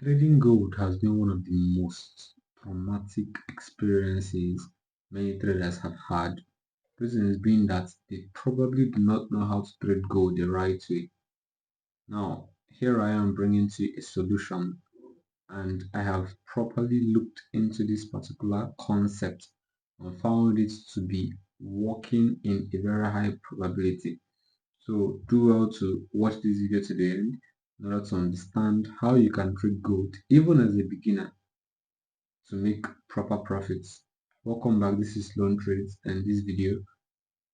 Trading gold has been one of the most traumatic experiences many traders have had. Reason is being that they probably do not know how to trade gold the right way. Now, here I am bringing to you a solution, and I have properly looked into this particular concept and found it to be working in a very high probability. So do well to watch this video to the end in order to understand how you can trade gold even as a beginner to make proper profits. Welcome back, this is Loan Trades, and this video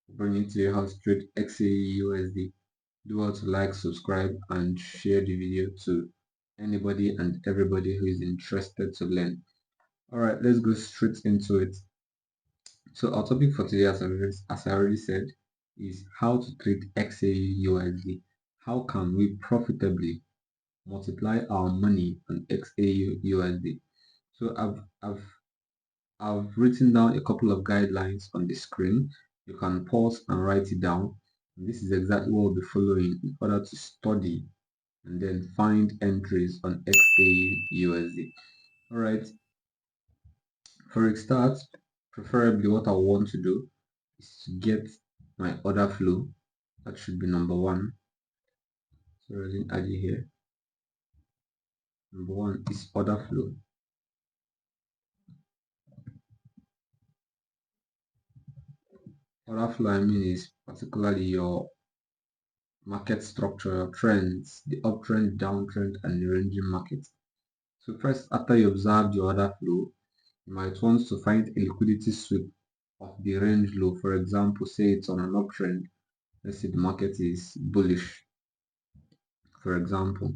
will bring you to you how to trade XAUUSD. Do well to like, subscribe, and share the video to anybody and everybody who is interested to learn. Alright, let's go straight into it. So our topic for today, as I already said, is how to trade XAUUSD. How can we profitably multiply our money on XAUUSD? So I've written down a couple of guidelines on the screen. You can pause and write it down. And this is exactly what we'll be following in order to study and then find entries on XAUUSD. Alright, for a start, preferably what I want to do is to get my order flow. That should be number one. So I didn't add it here. Number one is order flow. Order flow I mean is particularly your market structure, trends, the uptrend, downtrend, and the ranging market. So first, after you observe the order flow, you might want to find a liquidity sweep of the range low. For example, say it's on an uptrend. Let's say the market is bullish, for example.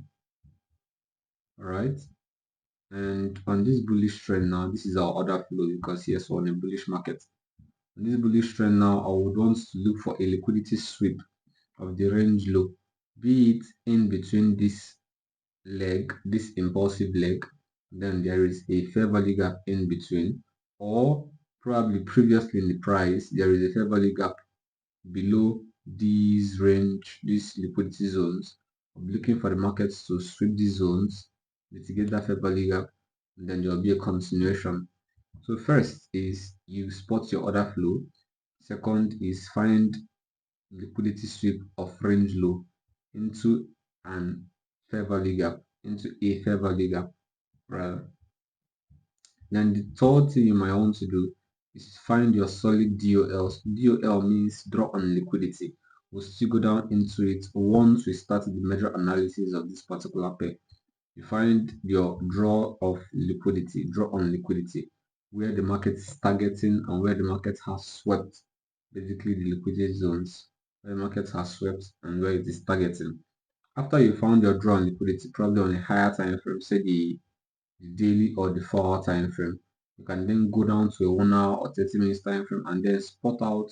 All right. And on this bullish trend now, this is our order flow because yes, we're on a bullish market. On this bullish trend now, I would want to look for a liquidity sweep of the range low, be it in between this leg, this impulsive leg, then there is a fair value gap in between, or probably previously in the price, there is a fair value gap below these range, these liquidity zones. I'm looking for the markets to sweep these zones, mitigate that fair value gap, and then there will be a continuation. So first is you spot your order flow. Second is find liquidity sweep of range low into an fair value gap, into a fair value gap rather. Then the third thing you might want to do is find your solid DOLs. DOL means draw on liquidity. We'll still go down into it once we start the major analysis of this particular pair. You find your draw of liquidity, draw on liquidity, where the market is targeting and where the market has swept, basically the liquidity zones, where the market has swept and where it is targeting. After you found your draw on liquidity, probably on a higher time frame, say the daily or the 4 hour time frame, you can then go down to a 1 hour or 30 minutes time frame and then spot out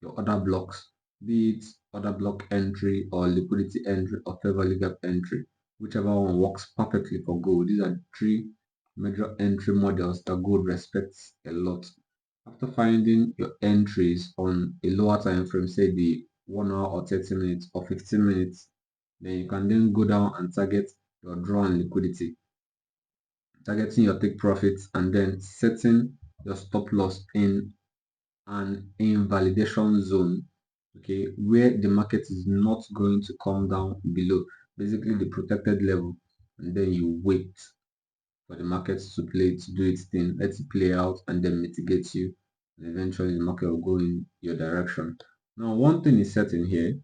your other blocks, be it order block entry or liquidity entry or fair value gap entry, whichever one works perfectly for gold. These are the three major entry models that gold respects a lot. After finding your entries on a lower time frame, say the 1 hour or 30 minutes or 15 minutes, then you can then go down and target your draw on liquidity, targeting your take profits, and then setting your stop loss in an invalidation zone, okay, where the market is not going to come down below, basically the protected level, and then you wait for the market to do its thing, let it play out, and then mitigate you, and eventually the market will go in your direction. Now, one thing is certain here: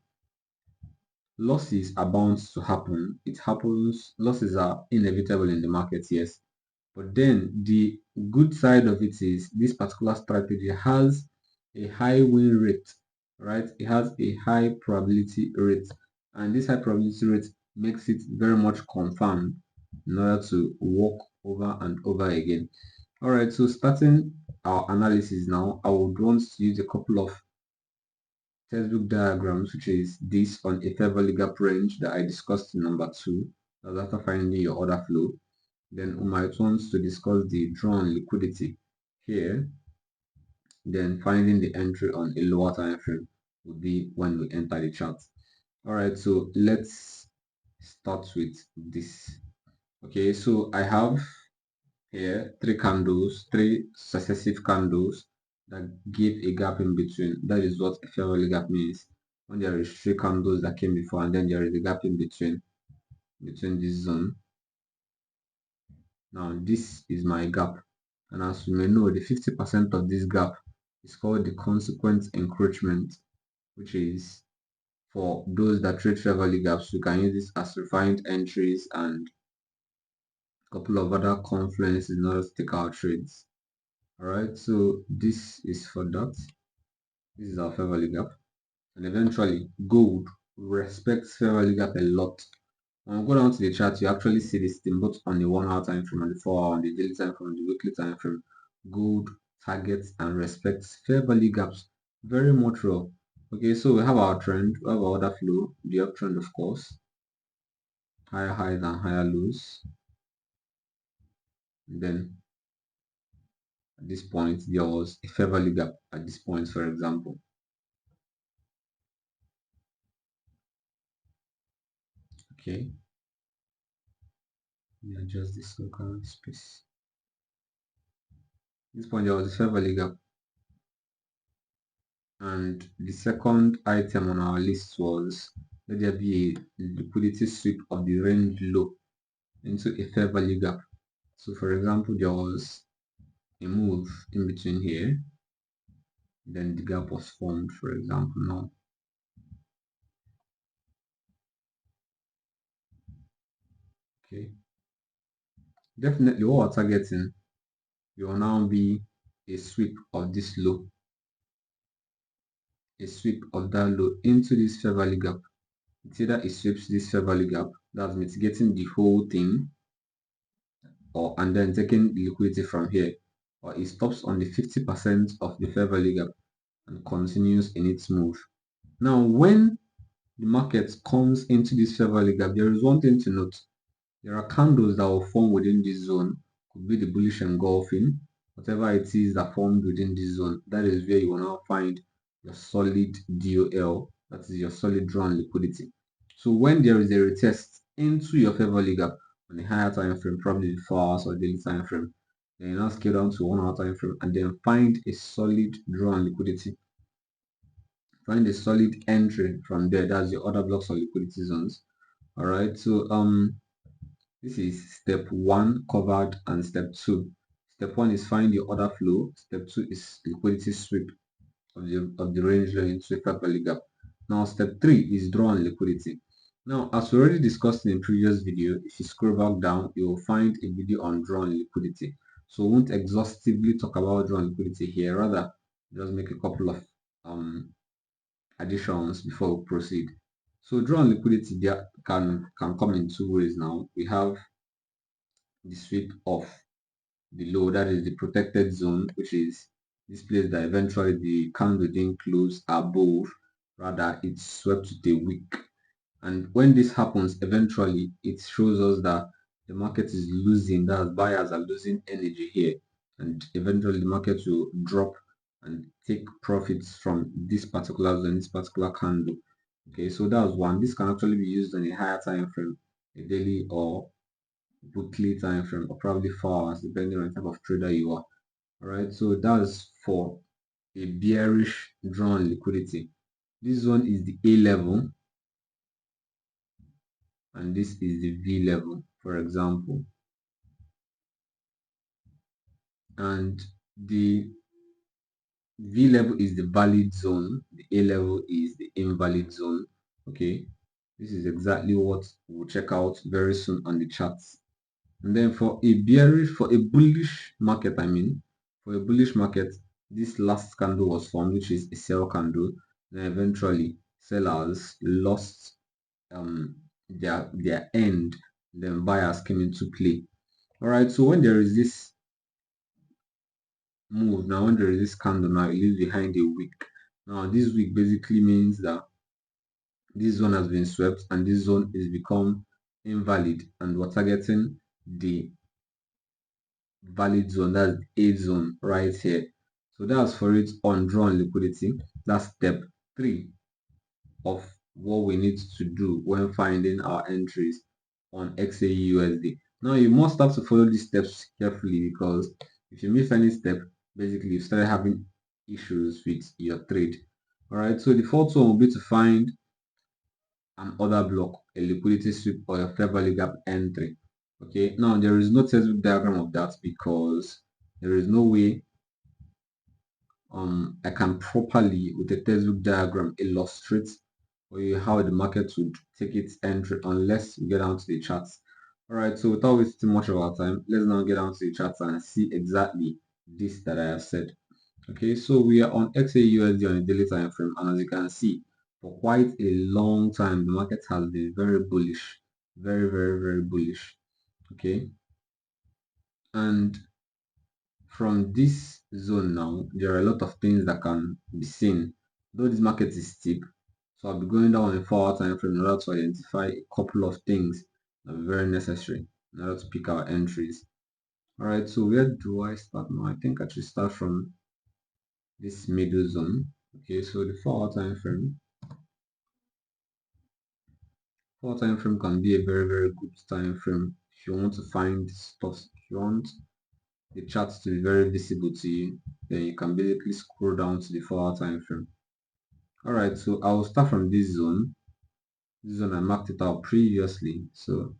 losses are bound to happen. It happens. Losses are inevitable in the market, yes. But then the good side of it is this particular strategy has a high win rate, right? It has a high probability rate, and this high probability rate makes it very much confirmed in order to work over and over again. All right, so starting our analysis now, I would want to use a couple of textbook diagrams, which is this on a fair value gap range that I discussed in number 2. That's after finding your order flow. Then we might want to discuss the drawn liquidity here. Then finding the entry on a lower time frame would be when we enter the chart. All right, so let's start with this. Okay, Okay, so I have here three successive candles that give a gap in between. That is what a fair value gap means. When there is three candles that came before and then there is a gap in between this zone. Now this is my gap, and as you may know, the 50% of this gap is called the consequent encroachment, which is for those that trade fair value gaps. You can use this as refined entries and a couple of other confluences in order to take our trades. Alright, so this is for that. This is our fair value gap. And eventually, gold respects fair value gap a lot. When we go down to the chart, you actually see this thing both on the 1 hour time frame and the 4 hour, on the daily time frame, and the weekly time frame. Gold targets and respects fair value gaps very much well. Okay, so we have our trend, we have our order flow, the uptrend, of course, higher highs and higher lows. And then at this point, there was a fair value gap at this point, for example. Okay, let me adjust this local space. At this point, there was a fair value gap. And the second item on our list was let there be a liquidity sweep of the range low into a fair value gap. So for example, there was a move in between here, then the gap was formed, for example, now. Okay. Definitely what we're targeting will now be a sweep of this low, a sweep of that low into this fair value gap. It's either it sweeps this fair value gap, that's mitigating the whole thing, or and then taking the liquidity from here, or it stops on the 50% of the fair value gap and continues in its move. Now, when the market comes into this fair value gap, there is one thing to note. There are candles that will form within this zone, could be the bullish engulfing, whatever it is that formed within this zone. That is where you will now find your solid DOL, that is your solid drawn liquidity. So when there is a retest into your fair value gap on a higher time frame, probably the 4 hours or daily time frame, then you now scale down to 1 hour time frame and then find a solid drawn liquidity. Find a solid entry from there. That's your other blocks or liquidity zones. All right. So this is step 1 covered, and step 2. Step 1 is find your order flow. Step 2 is liquidity sweep of the range low into a fair value gap. Now step 3 is draw on liquidity. Now, as we already discussed in a previous video, if you scroll back down, you will find a video on draw on liquidity. So we won't exhaustively talk about draw on liquidity here, rather just make a couple of additions before we proceed. So draw on liquidity there can come in two ways. Now we have the sweep of the low, that is the protected zone, which is this place that eventually the candle didn't close above, rather it swept to the wick. And when this happens, eventually it shows us that the market is losing, that buyers are losing energy here, and eventually the market will drop and take profits from this particular zone, this particular candle. Okay, so that's one. This can actually be used on a higher time frame, a daily or weekly time frame, or probably 4 hours, depending on the type of trader you are. All right, so that's for a bearish drawn liquidity. This one is the A level, and this is the V level, for example. And the V level is the valid zone, the A level is the invalid zone. Okay, this is exactly what we'll check out very soon on the charts. And then for a bullish market, for a bullish market, this last candle was formed, which is a sell candle. Then eventually sellers lost their end, then buyers came into play. All right, so when there is this move, now when there is this candle, now it leaves behind a wick. Now this wick basically means that this zone has been swept and this zone is become invalid, and we're targeting the valid zone, that's the A zone right here. So that's for it on drawn liquidity. That's step 3 of what we need to do when finding our entries on XAUUSD. Now you must have to follow these steps carefully, because if you miss any step, basically you start having issues with your trade. Alright, so the fourth one will be to find an order block, a liquidity sweep, or a fair value gap entry. Okay, now there is no textbook diagram of that, because there is no way I can properly with a textbook diagram illustrate for you how the market would take its entry unless we get down to the charts. Alright, so without wasting much of our time, let's now get down to the charts and see exactly this that I have said. Okay, so we are on XAUSD on a daily time frame, and as you can see, for quite a long time the market has been very bullish, very bullish. Okay, and from this zone now, there are a lot of things that can be seen. Though this market is steep, so I'll be going down on a 4-hour time frame in order to identify a couple of things that are very necessary in order to pick our entries. Alright, so where do I start now? I think I should start from this middle zone. Okay, so the 4-hour time frame. 4 time frame can be a very good time frame if you want to find stuff. If you want the charts to be very visible to you, then you can basically scroll down to the 4-hour time frame. Alright, so I will start from this zone. This zone I marked it out previously, so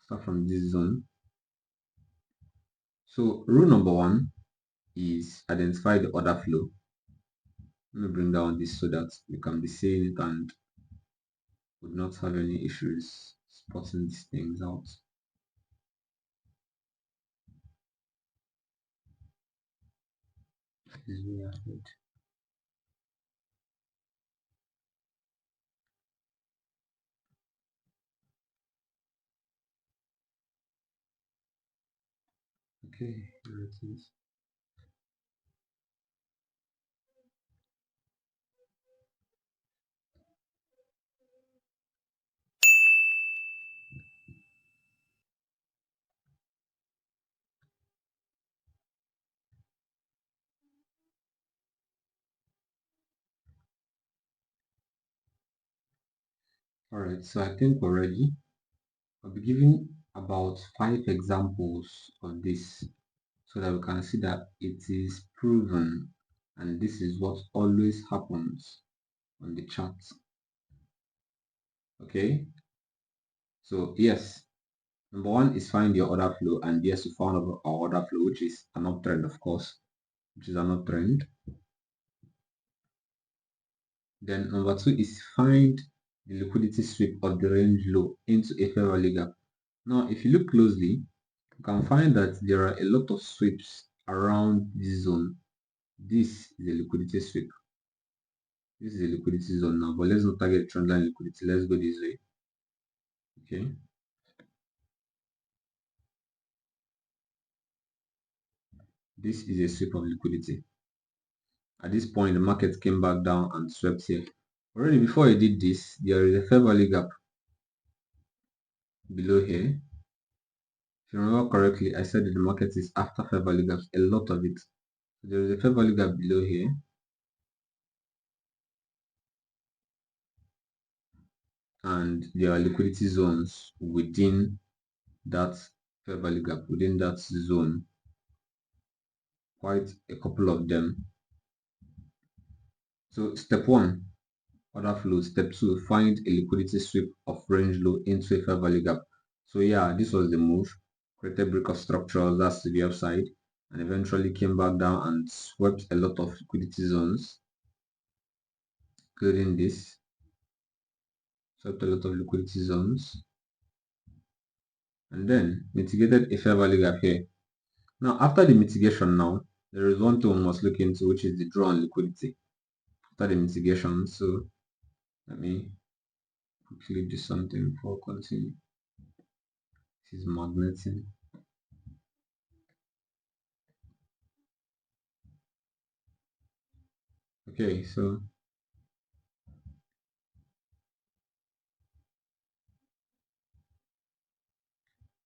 start from this zone. So rule number one is identify the order flow. Let me bring down this so that you can be seeing it and would not have any issues spotting these things out. This is way ahead. Okay, here it is. Alright, so I think we're ready. I'll be giving about 5 examples of this so that we can see that it is proven, and this is what always happens on the chart. Okay, so yes, number one is find your order flow, and yes, we found our order flow, which is an uptrend, of course, which is an uptrend. Then number two is find the liquidity sweep of the range low into a fair value gap. Now, if you look closely, you can find that there are a lot of sweeps around this zone. This is a liquidity sweep. This is a liquidity zone now, but let's not target trendline liquidity. Let's go this way. Okay. This is a sweep of liquidity. At this point, the market came back down and swept here. Already before I did this, there is a fair value gap below here. If you remember correctly, I said that the market is after fair value gaps, a lot of it. So there is a fair value gap below here. And there are liquidity zones within that fair value gap, within that zone. Quite a couple of them. So step one, order flow. Step two, find a liquidity sweep of range low into a fair value gap. So yeah, this was the move. Created break of structures, that's to the upside, and eventually came back down and swept a lot of liquidity zones, including this. Swept a lot of liquidity zones, and then mitigated a fair value gap here. Now, after the mitigation, now there is one thing we must look into, which is the draw on liquidity after the mitigation. So let me quickly do something before continue. This is magnetic. Okay, so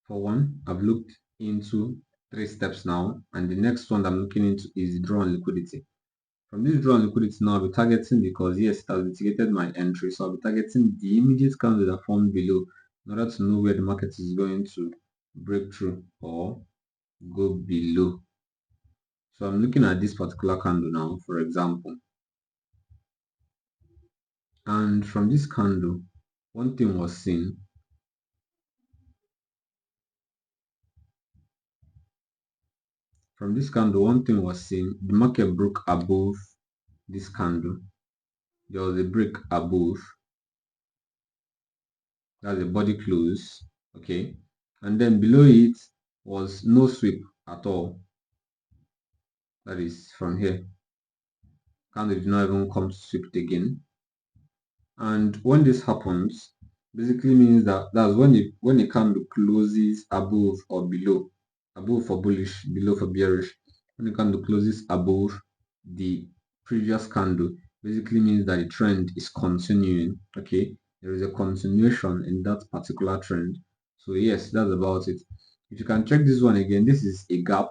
for one, I've looked into 3 steps now, and the next one that I'm looking into is the draw on liquidity. From this draw on liquidity now, I'll be targeting, because yes, it has mitigated my entry, so I'll be targeting the immediate candle that formed below in order to know where the market is going to break through or go below. So I'm looking at this particular candle now, for example, and from this candle, one thing was seen. From this candle, one thing was seen. The market broke above this candle. There was a break above. That's a body close. Okay. And then below it was no sweep at all. That is from here. Candle did not even come to sweep it again. And when this happens, basically means that that's when a candle closes above or below, above for bullish, below for bearish. When a candle closes above the previous candle, basically means that the trend is continuing. Okay, there is a continuation in that particular trend. So yes, that's about it. If you can check this one again, this is a gap,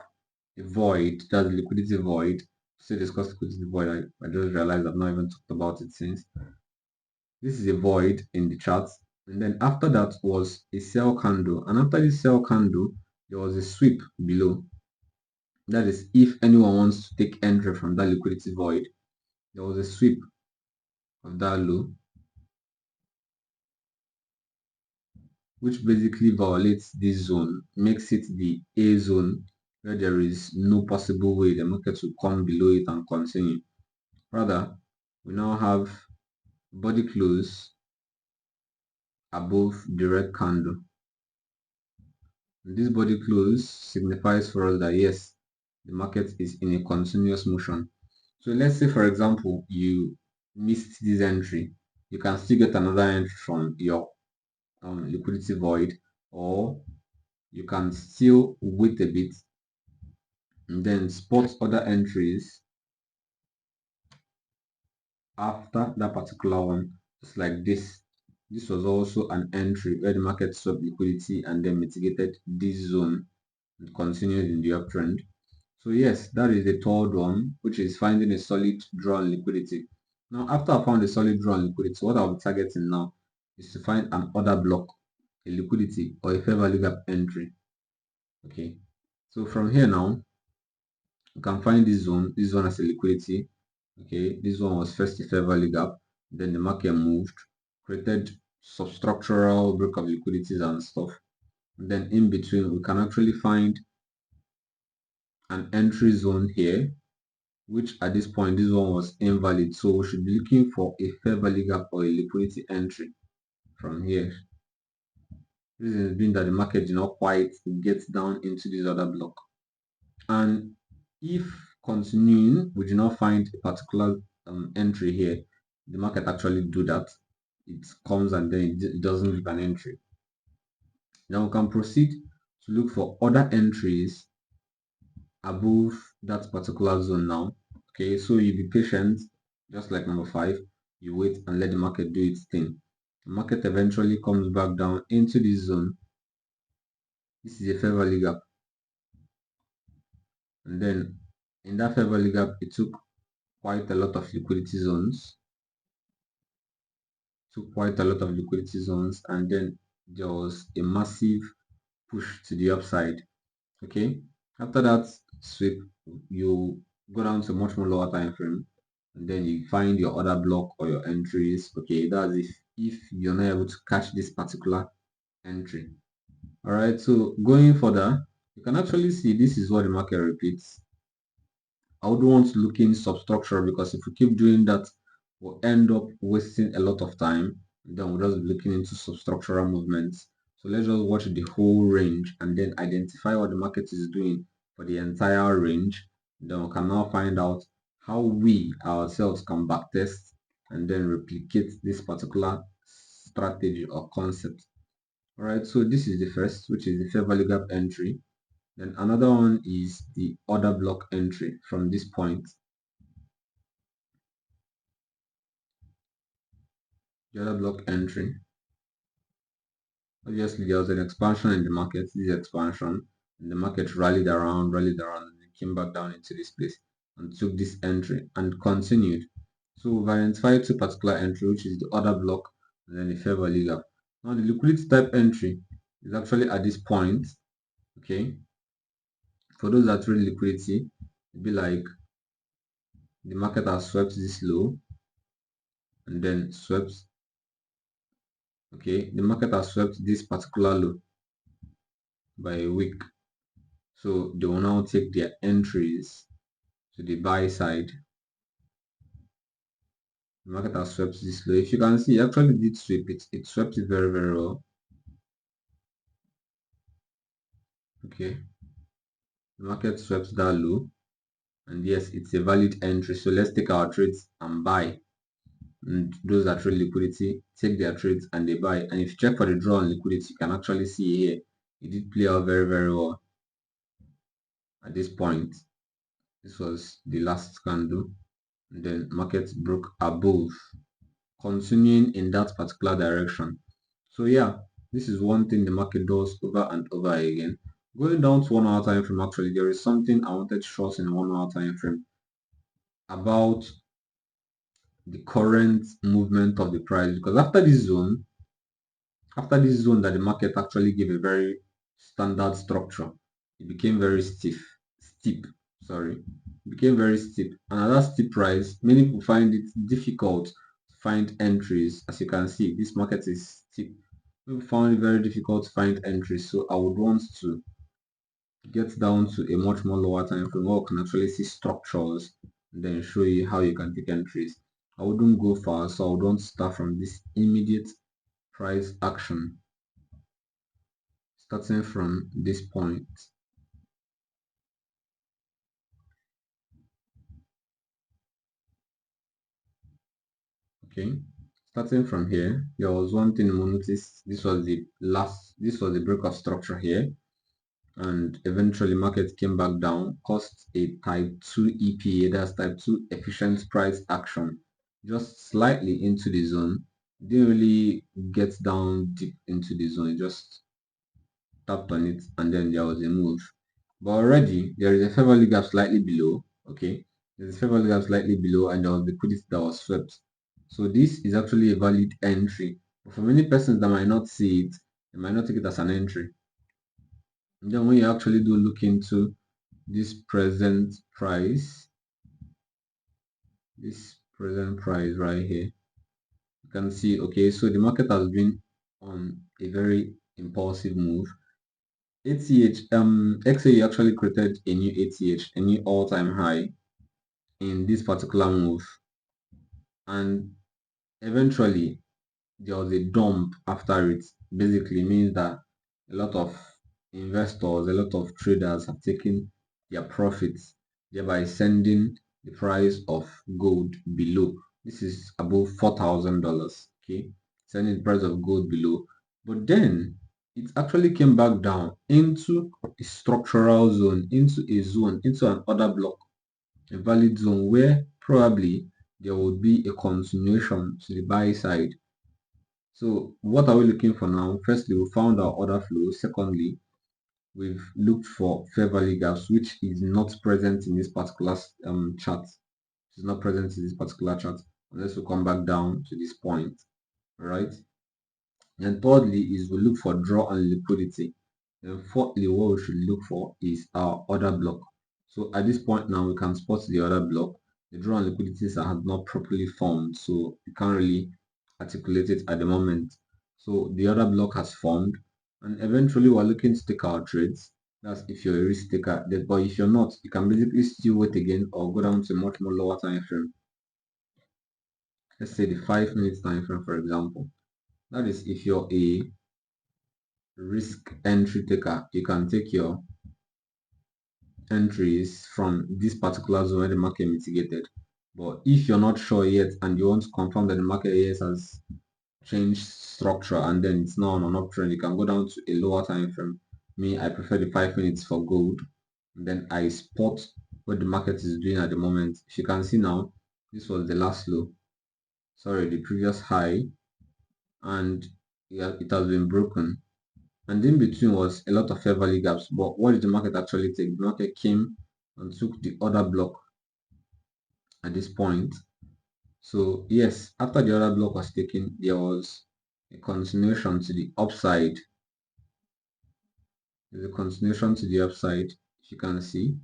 a void, that's a liquidity void. Still discuss liquidity void. I just realized I've not even talked about it since. This is a void in the chart, and then after that was a sell candle, and after this sell candle there was a sweep below. That is, if anyone wants to take entry from that liquidity void, there was a sweep of that low, which basically violates this zone, makes it the A zone, where there is no possible way the market will come below it and continue. Rather, we now have body close above the red candle. This body close signifies for us that yes, the market is in a continuous motion. So let's say, for example, you missed this entry, you can still get another entry from your liquidity void, or you can still wait a bit and then spot other entries after that particular one. Just like this. This was also an entry where the market swept liquidity and then mitigated this zone and continued in the uptrend. So yes, that is the third one, which is finding a solid draw on liquidity. Now, after I found a solid draw on liquidity, what I'll be targeting now is to find an order block, a liquidity, or a fair value gap entry. Okay, so from here now, you can find this zone. This one has a liquidity. Okay, this one was first a fair value gap, then the market moved, created substructural break of liquidities and stuff. And then in between, we can actually find an entry zone here, which at this point this one was invalid, so we should be looking for a fair value gap or a liquidity entry from here. Reason has been that the market did not quite get down into this other block, and if continuing we do not find a particular entry here, the market actually do that, it comes and then it doesn't give an entry. Now we can proceed to look for other entries above that particular zone now. Okay, so you be patient, just like number 5, you wait and let the market do its thing. The market eventually comes back down into this zone. This is a fair value gap, and then in that fair value gap it took quite a lot of liquidity zones, and then there was a massive push to the upside. Okay, after that sweep you go down to much more lower time frame, and then you find your order block or your entries. Okay, that's if you're not able to catch this particular entry. All right, so going further, you can actually see this is what the market repeats. I would want to look in substructure, because if we keep doing that, we'll end up wasting a lot of time. Then we'll just be looking into substructural movements. So let's just watch the whole range and then identify what the market is doing for the entire range. Then we can now find out how we ourselves can backtest and then replicate this particular strategy or concept. All right, so this is the first, which is the fair value gap entry. Then another one is the order block entry from this point. The other block entry. Obviously, there was an expansion in the market. This expansion, and the market rallied around, and then came back down into this place and took this entry and continued. So we've identified two particular entry, which is the order block and then the fair value gap. Now the liquidity type entry is actually at this point. Okay, for those that trade liquidity, it'd be like the market has swept this low and then swept. Okay, the market has swept this particular low by a week, so they will now take their entries to the buy side. The market has swept this low. If you can see, it actually did sweep it. It swept it very, very well. Okay, the market swept that low, and yes, it's a valid entry. So let's take our trades and buy. And those that trade liquidity take their trades and they buy. And if you check for the draw on liquidity, you can actually see here it did play out very, very well at this point. This was the last candle, and then market broke above, continuing in that particular direction. So yeah, this is one thing the market does over and over again. Going down to 1 hour time frame, actually there is something I wanted to stress in 1 hour time frame about the current movement of the price, because after this zone that the market actually gave a very standard structure, it became very steep, sorry, it became very steep. And at that steep price, many people find it difficult to find entries. As you can see, this market is steep. People found it very difficult to find entries, so I would want to get down to a much more lower time frame where we can actually see structures and then show you how you can take entries. I wouldn't go far, so I would want to start from this immediate price action, starting from this point. Okay, starting from here, there was one thing we noticed. This was the break of structure here, and eventually market came back down, caused a type 2 EPA, that's type 2 efficient price action, just slightly into the zone. Didn't really get down deep into the zone, it just tapped on it and then there was a move. But already there is a fair value gap slightly below. Okay, there's a fair value gap slightly below and there was liquidity that was swept. So this is actually a valid entry. But for many persons that might not see it, they might not take it as an entry. And then when you actually do look into this present price, right here, you can see, okay, so the market has been on a very impulsive move. ATH, XAU actually created a new ATH, a new all-time high in this particular move, and eventually there was a dump after it. Basically means that a lot of investors, a lot of traders have taken their profits, thereby sending the price of gold below. This is above $4,000. Okay, sending the price of gold below, but then it actually came back down into a structural zone, into an order block, a valid zone where probably there would be a continuation to the buy side. So what are we looking for now? Firstly, we found our order flow. Secondly, we've looked for fair value gaps, which is not present in this particular chart. It's not present in this particular chart unless we come back down to this point. All right. And thirdly is we look for draw and liquidity. And fourthly, what we should look for is our order block. So at this point now, we can spot the order block. The draw and liquidities are not properly formed, so we can't really articulate it at the moment. So the order block has formed, and eventually we're looking to take our trades. That's if you're a risk taker. But if you're not, you can basically still wait again or go down to a much more lower time frame. Let's say the 5 minutes time frame, for example. That is if you're a risk entry taker, you can take your entries from this particular zone where the market mitigated. But if you're not sure yet and you want to confirm that the market yes has changed structure and then it's now on an uptrend, you can go down to a lower time frame. Me, I prefer the 5 minutes for gold. And then I spot what the market is doing at the moment. If you can see now, this was the last low, sorry, the previous high, and yeah, it has been broken. And in between was a lot of fair value gaps. But what did the market actually take? The market came and took the order block at this point. So yes, after the order block was taken, there was a continuation to the upside. There's a continuation to the upside, if you can see.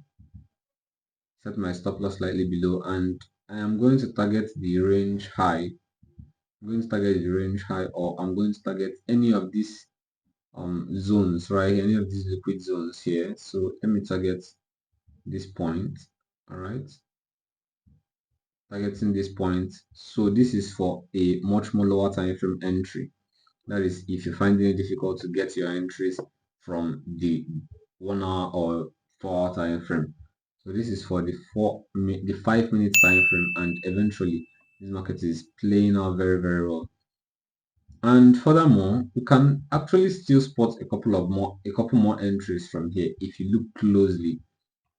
Set my stop loss slightly below, and I am going to target the range high. I'm going to target the range high, or I'm going to target any of these zones, right? Any of these liquid zones here. So let me target this point. All right, targeting this point. So this is for a much more lower time frame entry. That is, if you find it difficult to get your entries from the 1 hour or 4 hour time frame. So this is for the 5 minute time frame, and eventually this market is playing out very, very well. And furthermore, you can actually still spot a couple more entries from here if you look closely.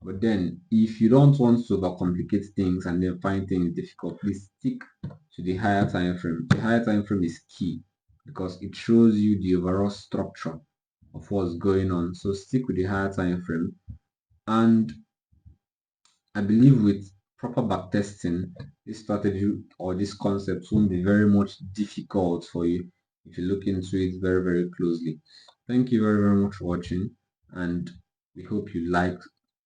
But then if you don't want to overcomplicate things and then find things difficult, please stick to the higher time frame. The higher time frame is key because it shows you the overall structure of what's going on. So stick with the higher time frame, and I believe with proper backtesting, this strategy or this concept won't be very much difficult for you if you look into it very, very closely. Thank you very, very much for watching, and we hope you like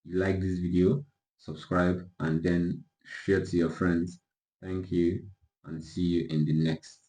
this video. Subscribe and then share to your friends. Thank you, and see you in the next.